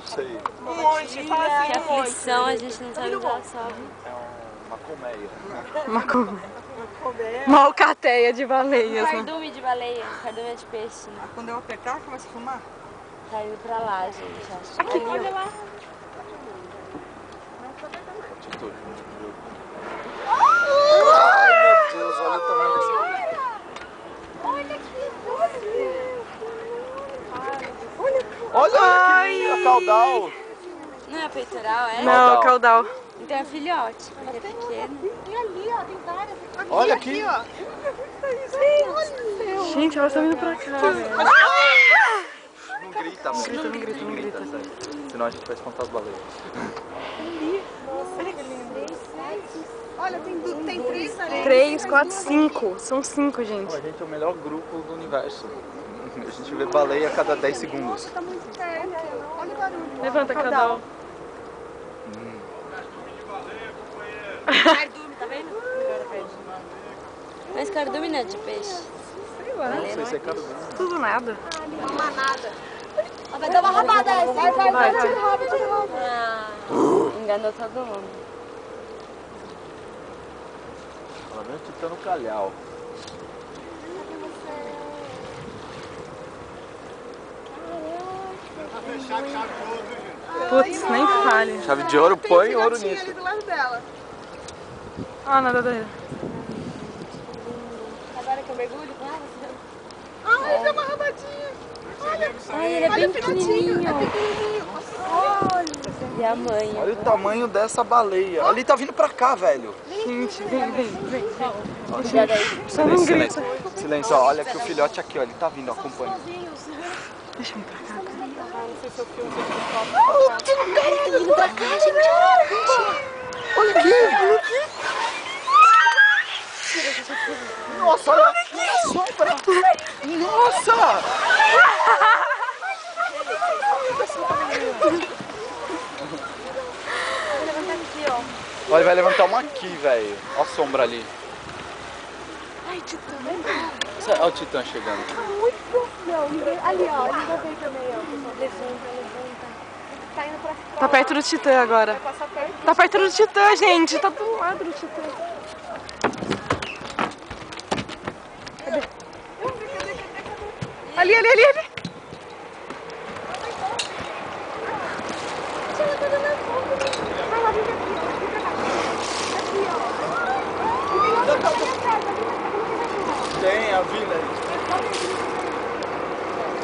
Isso aí. Um monte, fala assim, Que aflição, a gente não sabe usar sobe. É uma colmeia. Uma colmeia. Uma alcateia de baleias, né? cardume de baleia, cardume de peixe, né? Quando eu apertar, começa a fumar? Tá indo pra lá, gente, acho. Aqui, Olha lá. Ai, meu Deus, olha o tamanho desse. Olha aqui, a caudal. Não é peitoral, é? Não, caudal. Então é filhote, porque é pequeno. Tem ali, ó, tem várias. Olha aqui. ó. Gente, elas estão indo pra cá, velho. Não grita, mano. Não grita. Sério. Senão a gente vai espantar as baleias. Olha, tem 3 ali. 3, 4, 5. São 5, gente. A gente é o melhor grupo do universo. A gente vê baleia a cada 10 segundos. Tá muito perto. Olha o barulho. Levanta, caudal. Cardume, tá vendo? Mas cardume não é de peixe. Não sei se é caro. Tudo nada. Uma manada. Vai dar uma rabada essa. Vai. Enganou todo mundo. Ela vem titã no calhau. Putz, nem fale. Chave de ouro, põe ouro nisso. Ali do lado dela. Ah, nadadeira. Agora que eu mergulho com ela, Ai, deu uma rabadinha. ai, ele é bem pequenininho. Olha. E a mãe? Olha o tamanho dessa baleia. Ali tá vindo pra cá, velho. Gente, vem. Cuidado aí. Só não grita. Silêncio, silêncio, ó. Olha aqui o filhote aqui, ó. Ele tá vindo, ó, acompanha. Deixa eu ir pra cá. Não sei se eu filmo. Olha aqui. Nossa, olha aqui a sombra. Nossa. Olha, vai levantar uma aqui, velho. Olha a sombra ali. Ai, Titã. Olha o titã chegando. Muito. Não, ninguém. Ali, ó. Ele vai ver também, ó. Levanta. Tá indo pra fora. Tá perto do Titã agora. Vai passar perto. Tá perto do Titã, gente. Tá do lado do Titã. Cadê? Ali. Tem a vila.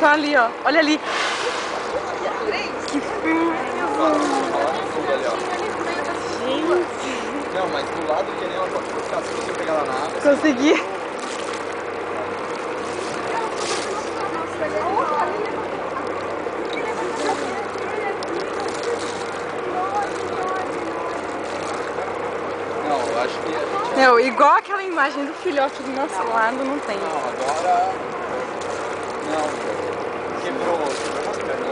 Tá ali, ó. Olha ali. Que feio. Não, mas do lado que nem ela pode ficar, se você pegar lá na água. Consegui. Não, eu acho que. Não, igual aquela imagem do filhote do nosso lado, não tem. Não, agora. Não, quebrou as pernas.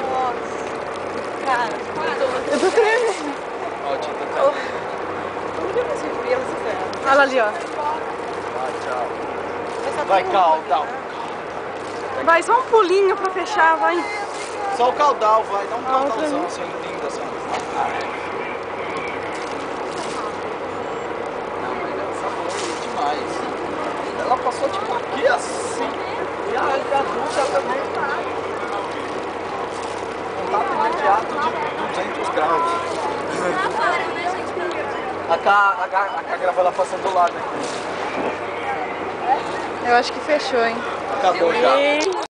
Cara, Eu tô tremendo. Ó, o titã tá. Olha ali, ó. Vai, tchau. Vai, caudal. Vai, só um pulinho pra fechar, vai. Só o caudal, vai. Dá um outra caudalzão ali. assim, lindo assim. Não, mas essa foi demais. Ela passou tipo aqui assim. E a adulta também. Contato imediato de 200 graus. A Cá gravou ela passando do lado, né? Eu acho que fechou, hein? Acabou já.